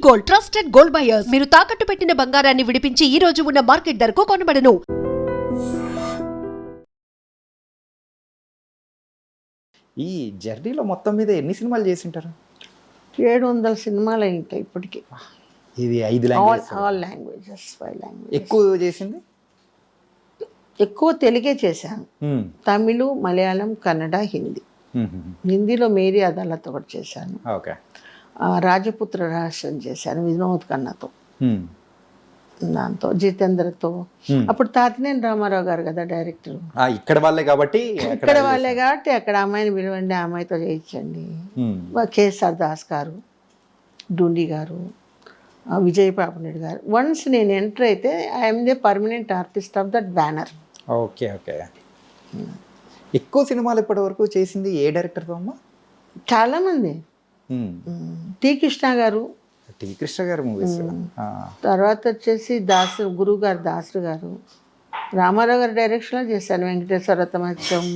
Gold, trusted gold buyers. మీరు తాకట్టు పెట్టిన బంగారాన్ని విడిపించి ఈ రోజు ఉన్న మార్కెట్ ధరకు కొనబడను. ఈ జర్నీలో మొత్తం మీద ఎన్ని సినిమాలు చేసింటారు? 700 సినిమాలు అయింటాయి ఇప్పటికి. ఇది 5 లాంగ్వేజెస్. All languages, 5 languages. ఎక్కువ చేసింది? ఎక్కువ తెలుగే చేశాను. తమిళ్, మలయాళం, కన్నడ, హిందీ. హిందీలో మేరీ అదాలత్ ఒకటి చేశాను. ఓకే. రాజపుత్ర రహస్యం చేశాను వినోద్ ఖన్నాతో, దాంతో జితేంద్రతో. అప్పుడు తాతినేని రామారావు గారు కదా డైరెక్టర్. ఇక్కడ వాళ్ళే కాబట్టి అక్కడ అమ్మాయిని పిలవండి, ఆ అమ్మాయితో చేయించండి. కేఎస్ఆర్ దాస్ గారు, డూండి గారు, విజయ్ పాపనేడు గారు. వన్స్ నేను ఎంటర్ అయితే I'm the permanent artist of that banner. Okay okay. ఎక్కువ సినిమాలు ఇప్పటి వరకు చేసింది ఏ డైరెక్టర్తో అమ్మా? చాలామంది. టి కృష్ణ గారు, టి కృష్ణ గారు మూవీస్. తర్వాత వచ్చేసి గురువు గారు దాసరు గారు, రామారావు గారి డైరెక్షన్లో చేశాను. వెంకటేశ్వర రథమత్యం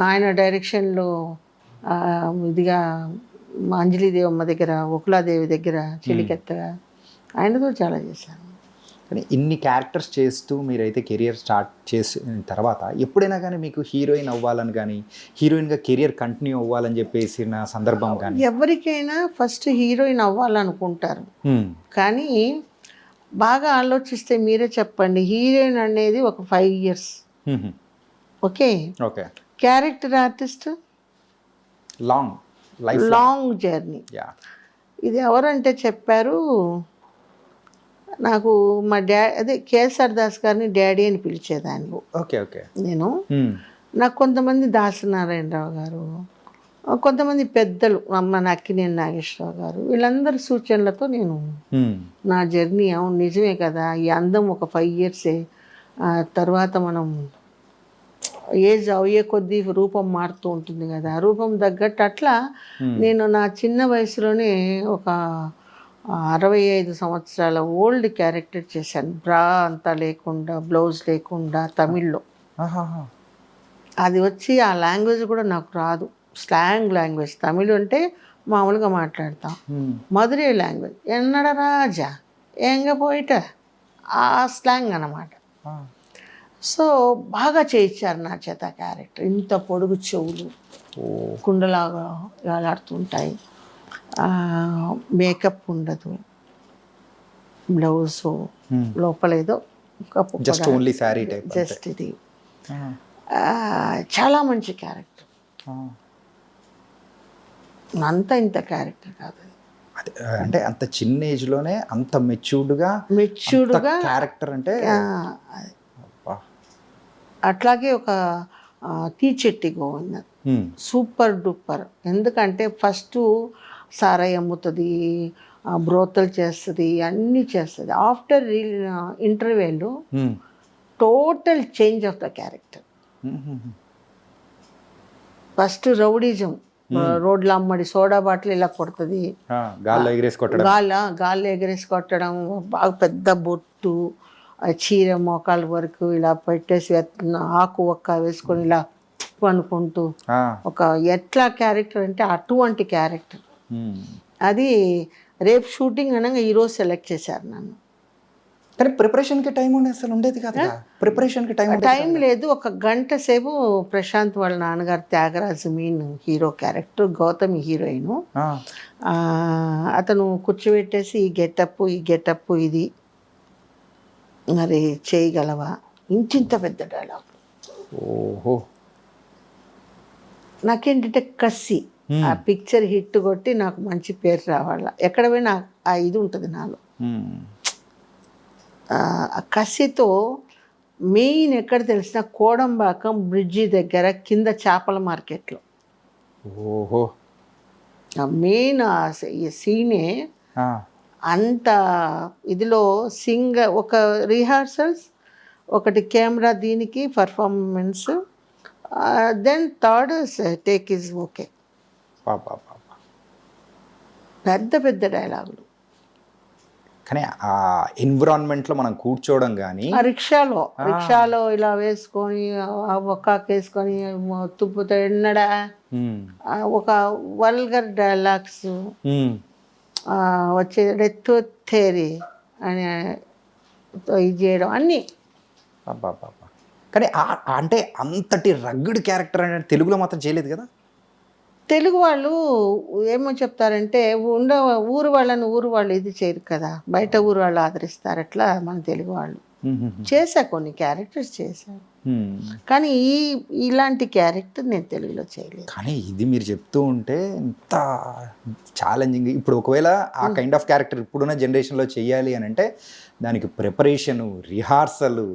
ఆయన డైరెక్షన్లో, ఇదిగా అంజలిదేవమ్మ దగ్గర, ఒకలాదేవి దగ్గర, చెలికెత్తగా ఆయనతో చాలా చేశాను. కానీ ఇన్ని క్యారెక్టర్స్ చేస్తూ మీరైతే కెరియర్ స్టార్ట్ చేసిన తర్వాత ఎప్పుడైనా కానీ మీకు హీరోయిన్ అవ్వాలని కానీ, హీరోయిన్గా కెరియర్ కంటిన్యూ అవ్వాలని చెప్పేసిన సందర్భం కానీ? ఎవరికైనా ఫస్ట్ హీరోయిన్ అవ్వాలనుకుంటారు, కానీ బాగా ఆలోచిస్తే మీరే చెప్పండి, హీరోయిన్ అనేది ఒక 5 years. Okay. Okay. Character artist long journey. ఇది ఎవరంటే చెప్పారు నాకు, మా అదే కేఎస్ఆర్ దాస్ గారిని డాడీ అని పిలిచేదాన్ని. Okay okay. నేను నాకు కొంతమంది దాసనారాయణరావు గారు, కొంతమంది పెద్దలు, అమ్మ నక్కినేని నాగేశ్వరరావు గారు, వీళ్ళందరి సూచనలతో నేను నా జర్నీ అవును నిజమే కదా, ఈ అందం ఒక 5 years. తర్వాత మనం ఏజ్ అయ్యే కొద్దీ రూపం మారుతూ ఉంటుంది కదా, రూపం తగ్గట్టు అట్లా నేను నా చిన్న వయసులోనే ఒక 65 సంవత్సరాల ఓల్డ్ క్యారెక్టర్ చేశాను. బ్రా అంతా లేకుండా, బ్లౌజ్ లేకుండా, తమిళ్లో. అది వచ్చి ఆ లాంగ్వేజ్ కూడా నాకు రాదు, స్లాంగ్ లాంగ్వేజ్. తమిళ్ అంటే మామూలుగా మాట్లాడతాం, మధురై లాంగ్వేజ్, ఎన్నడ రాజా ఎంగ పోయిట, ఆ స్లాంగ్ అన్నమాట. సో బాగా చేయించారు నా చేత క్యారెక్టర్. ఇంత పొడుగు చెవులు, కుండలాగా వేలాడుతుంటాయి, మేకప్ ఉండదు, బ్లౌజ్ లోపలేదో జస్ట్ ఇది. చాలా మంచి క్యారెక్టర్. ఇంత క్యారెక్టర్ కాదు, అంటే అంత చిన్న ఏజ్లోనే అంత మెచ్యూర్డ్గా క్యారెక్టర్ అంటే. అట్లాగే ఒక తీచెట్టి గోవిందన్ సూపర్ డూపర్. ఎందుకంటే ఫస్ట్ సారాయి అమ్ముతుంది, బ్రోతలు చేస్తుంది, అన్నీ చేస్తుంది. ఆఫ్టర్ ఇంటర్వ్యూలో total change of the character. First rowdyism, రోడ్ల అమ్మడి, సోడా బాటిల్ ఇలా కొడుతుంది, గాల్లో ఎగరేసి కొట్టడం, బాగా పెద్ద బొట్టు, చీర మోకాల వరకు ఇలా పెట్టేసి ఆకు ఒక్క వేసుకొని ఇలా అనుకుంటూ ఒక ఎట్లా క్యారెక్టర్ అంటే అటువంటి క్యారెక్టర్. అది రేపు షూటింగ్ అనగా ఈరోజు సెలెక్ట్ చేశారు నన్ను. కానీ ప్రిపరేషన్కి టైం ఉండేది కదా? ప్రిపరేషన్కి టైం లేదు. 1 గంట సేపు ప్రశాంత్ వాళ్ళ నాన్నగారు Thyagaraju mean hero character, Gautami heroine. అతను కూర్చోబెట్టేసి ఈ గెటప్ ఇది మరి చేయగలవా, ఇంత పెద్ద డైలాగ్. ఓహో. నాకేంటంటే కసి, ఆ పిక్చర్ హిట్ కొట్టి నాకు మంచి పేరు రావాల, ఎక్కడ పోయినా ఆ ఇది ఉంటుంది నాలో. ఆ కసితో మెయిన్ ఎక్కడ తెలిసిన కోడంబాకం బ్రిడ్జి దగ్గర కింద చేపల మార్కెట్లో. ఓహో. మెయిన్ ఈ సీనే అంత ఇదిలో ఒక రిహార్సల్స్, ఒకటి కెమెరా, దీనికి performance, then third take is okay. పెద్ద డైలాగులు. కానీ ఆ ఎన్విరాన్మెంట్లో మనం కూర్చోవడం కానీ, ఆ రిక్షాలో ఇలా వేసుకొని, ఒక్కాకు వేసుకొని తుప్పుతో ఎన్నడా, ఒక వల్గర్ డైలాగ్స్, వచ్చే డెత్ థేరీ అని ఇది చేయడం అన్నీ. అబ్బా. కానీ అంటే అంతటి రగ్గుడ్ క్యారెక్టర్ అనేది తెలుగులో మాత్రం చేయలేదు కదా. తెలుగు వాళ్ళు ఏమో చెప్తారంటే ఊరు వాళ్ళని ఊరు వాళ్ళు ఇది చేయరు కదా, బయట ఊరు వాళ్ళు ఆదరిస్తారు. అట్లా మన తెలుగు వాళ్ళు చేశా, కొన్ని క్యారెక్టర్స్ చేశాను, కానీ ఇలాంటి క్యారెక్టర్ నేను తెలుగులో చేయలేదు. కానీ ఇది మీరు చెప్తూ ఉంటే ఎంత ఛాలెంజింగ్. ఇప్పుడు ఒకవేళ ఆ కైండ్ ఆఫ్ క్యారెక్టర్ ఇప్పుడున్న జనరేషన్లో చేయాలి అని అంటే దానికి ప్రిపరేషను, రిహార్సల్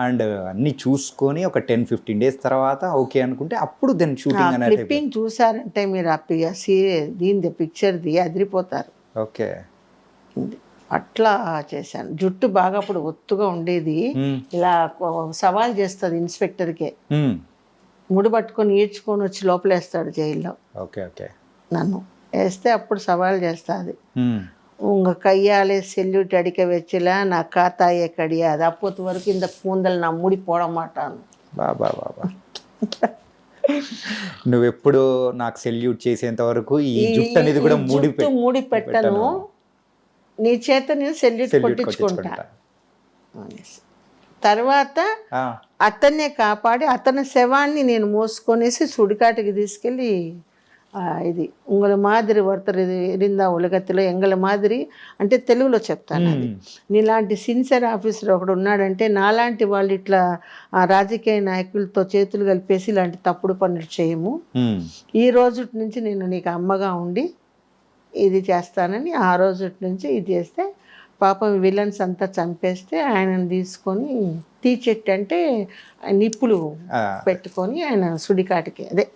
అండ్ అన్నీ చూసుకొని ఒక 10-15 days తర్వాత ఓకే అనుకుంటే అప్పుడు దాని షూటింగ్ అనేది. క్లిప్పింగ్ చూసారంటే మీరు ఆ దీని పిక్చర్ది అదిరిపోతారు. ఓకే, అట్లా చేశాను. జుట్టు బాగా అప్పుడు ఒత్తుగా ఉండేది, ఇలా సవాల్ చేస్తుంది ఇన్స్పెక్టర్కే, ముడి పట్టుకొని ఈడ్చుకొని వచ్చి లోపలేస్తాడు జైల్లో. ఓకే ఓకే, నన్ను వేస్తే అప్పుడు సవాల్ చేస్తుంది, உங்க கையாலே செல்யூட் அடிக்க வச்சல நான் காத்தாயே கிடையாது, அப்போது வரைக்கும் இந்த கூந்தல் நான் மூடி போட மாட்டாను. బాబా. నువ్వెప్పుడు నాకు సెల్యూట్ చేసేంత వరకు ఈ జుట్టు అనేది కూడా మూడి పెట్టను, నీ చేత నేను సెల్యూట్ కొట్టించుకుంటా. తర్వాత అతన్నే కాపాడి అతని శవాన్ని నేను మోసుకొనేసి సుడికాటికి తీసుకెళ్ళి ఇది ఉంగళ మాదిరి వర్తరు ఇరిందా ఉలగత్తిలో ఎంగళ మాదిరి అంటే తెలుగులో చెప్తాను. అది నీలాంటి సిన్సియర్ ఆఫీసర్ ఒకడు ఉన్నాడంటే నాలాంటి వాళ్ళు ఇట్లా రాజకీయ నాయకులతో చేతులు కలిపేసి ఇలాంటి తప్పుడు పనులు చేయము, ఈ రోజు నుంచి నేను నీకు అమ్మగా ఉండి ఇది చేస్తానని ఆ రోజు నుంచి ఇది చేస్తే పాపం విలన్స్ అంతా చంపేస్తే ఆయనను తీసుకొని తీచెట్టు అంటే నిప్పులు పెట్టుకొని ఆయన సుడికాటికి అదే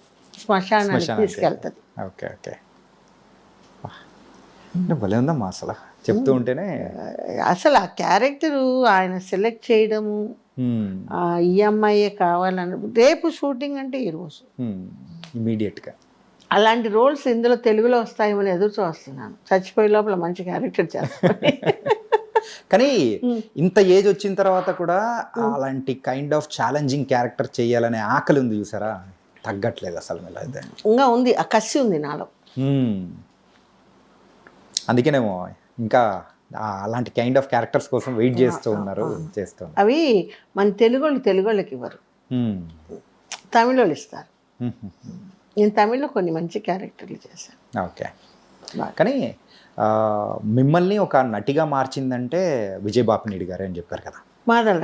శ్మశానానికి తీసుకెళ్తుంది. ఓకే ఓకే, భలే ఉందమ్మా అసలు చెప్తూ ఉంటేనే. అసలు ఆ క్యారెక్టరు ఆయన సెలెక్ట్ చేయడము, ఈ అమ్మాయే కావాలని, రేపు షూటింగ్ అంటే ఈరోజు ఇమీడియట్గా అలాంటి రోల్స్ ఇందులో తెలుగులో వస్తాయేమని ఎదురు చూస్తున్నాను. చచ్చిపోయే లోపల మంచి క్యారెక్టర్ చేస్తాను. కానీ ఇంత ఏజ్ వచ్చిన తర్వాత కూడా అలాంటి కైండ్ ఆఫ్ ఛాలెంజింగ్ క్యారెక్టర్ చేయాలనే ఆకలి ఉంది చూసారా, తగ్గట్లేదు అసలు. ఇంకా ఉంది, ఆ కసి ఉంది నాలో. అందుకేనేమో ఇంకా అలాంటి కైండ్ ఆఫ్ క్యారెక్టర్స్ కోసం వెయిట్ చేస్తూ ఉన్నారు. అవి మన తెలుగోళ్ళకి ఇవ్వరు, తమిళ వాళ్ళు ఇస్తారు. నేను తమిళ్లో కొన్ని మంచి క్యారెక్టర్లు చేశాను. ఓకే, కానీ మిమ్మల్ని ఒక నటిగా మార్చిందంటే విజయ్ బాపినీడి గారు అని చెప్పారు కదా. మాదల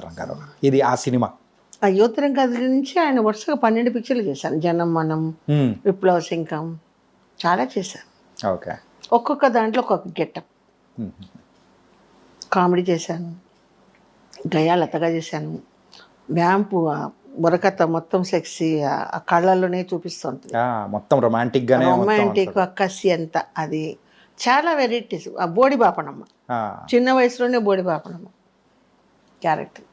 రంగారావు ఇది ఆ సినిమా ఆ యువతరం కథల నుంచి ఆయన వరుసగా 12 పిక్చర్లు చేశాను. జనం మనం, విప్లవ సింకం చాలా చేశాను. ఓకే, ఒక్కొక్క దాంట్లో ఒక్కొక్క గెటప్. కామెడీ చేశాను, గయాలతగా చేశాను, వ్యాంపు బుర్రకథ మొత్తం సెక్సీ, ఆ కళ్ళల్లోనే చూపిస్తుంటుంది, మొత్తం రొమాంటిక్ కసి అంతా. అది చాలా వెరైటీస్. ఆ బోడి బాపనమ్మ, చిన్న వయసులోనే బోడి బాపనమ్మ క్యారెక్టర్.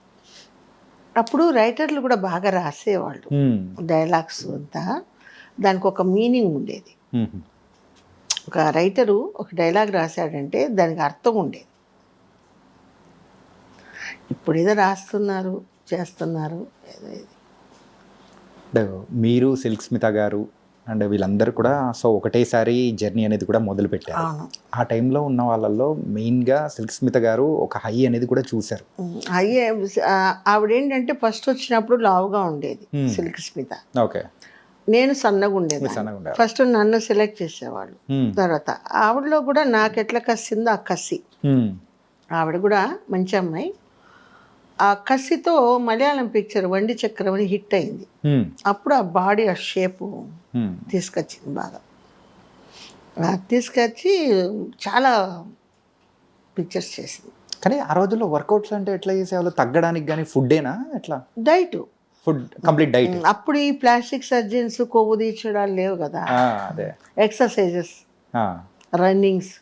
అప్పుడు రైటర్లు కూడా బాగా రాసేవాళ్ళు డైలాగ్స్ అంతా, దానికి ఒక మీనింగ్ ఉండేది. ఒక రైటరు ఒక డైలాగ్ రాశాడంటే దానికి అర్థం ఉండేది. ఇప్పుడు ఏదో రాస్తున్నారు, చేస్తున్నారు ఏదో. ఇది మీరు సిల్క్ స్మిత గారు అండ్ వీళ్ళందరూ కూడా సో ఒకటేసారి జర్నీ అనేది కూడా మొదలు పెట్టారు. ఆ టైంలో ఉన్న వాళ్ళల్లో మెయిన్గా సిల్క్ స్మిత గారు ఒక హై అనేది కూడా చూశారు. హై ఆవిడేంటంటే ఫస్ట్ వచ్చినప్పుడు లావుగా ఉండేది సిల్క్ స్మిత. ఓకే, నేను సన్నగా ఉండేది. ఫస్ట్ నన్ను సెలెక్ట్ చేసేవాళ్ళు. తర్వాత ఆవిడలో కూడా నాకు ఎట్లా కసిందో ఆ కసి, ఆవిడ కూడా మంచి అమ్మాయి. ఆ కసితో మలయాళం పిక్చర్ వండి చక్రం అని హిట్ అయింది. అప్పుడు ఆ బాడీ ఆ షేపు తీసుకొచ్చింది బాగా. తీసుకొచ్చి చాలా పిక్చర్స్ చేసింది. కానీ ఆ రోజుల్లో వర్కౌట్స్ అంటే ఎట్లా చేసేవాళ్ళు? తగ్గడానికి కానీ ఫుడ్డేనా ఎట్లా? Diet, food complete diet. అప్పుడు ఈ ప్లాస్టిక్ సర్జన్స్, కొవ్వు తీర్చడాలు లేవు కదా. Exercises, runnings.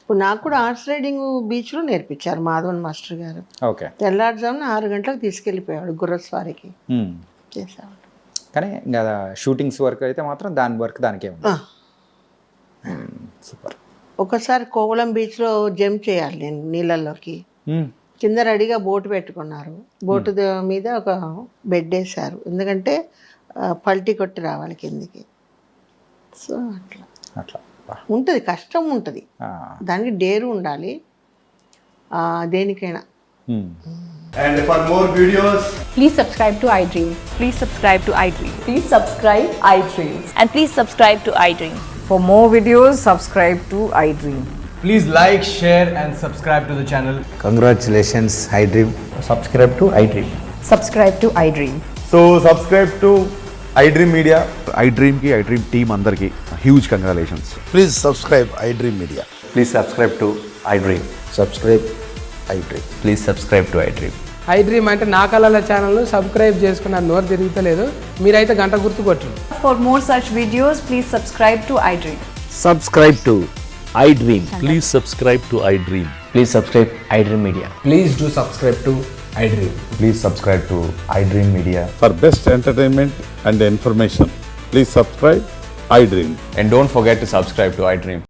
ఇప్పుడు నాకు కూడా హార్స్ రైడింగ్ బీచ్లో నేర్పించారు మాధవన్ మాస్టర్ గారు. ఓకే, తెల్లారుజామున 6 గంటలకు తీసుకెళ్ళిపోయాడు గుర్రస్వారికి చేసేవాడు. కానీ ఇంకా షూటింగ్స్ వర్క్ అయితే మాత్రం దాని వర్క్ దానికే ఉంది. సూపర్. ఒకసారి కోవలం బీచ్లో జంప్ చేయాలి నేను నీళ్ళల్లోకి. కింద రెడీగా బోటు పెట్టుకున్నారు, బోటు మీద ఒక బెడ్ వేశారు, ఎందుకంటే పల్టీ కొట్టి రావాలి కిందికి. సో అట్లా ఉంటుంది, కష్టం ఉంటుంది, దానికి డేరు ఉండాలి దేనికైనా. And for more videos, Please subscribe to iDream. Please subscribe to iDream. Please subscribe iDream. And please subscribe to iDream. For more videos, subscribe to iDream. please like, share, and subscribe to the channel. Congratulations, iDream. Subscribe to iDream. Subscribe to iDream. So subscribe to iDream Media. iDream ki iDream team andarki huge congratulations. Please subscribe iDream Media. Please subscribe to iDream. Subscribe iDream. Please subscribe to iDream. iDream అంటే నా కళల ఛానల్ను subscribe చేసుకున్న నోరు తిరుగుతలేదు, మీరైతే గంట గుర్తు కొట్టండి. For more such videos, please subscribe to iDream. Subscribe to iDream. Please subscribe to iDream. Please subscribe iDream Media. Please do subscribe to iDream. Please subscribe to iDream Media. For best entertainment and information, please subscribe iDream. And don't forget to subscribe to iDream.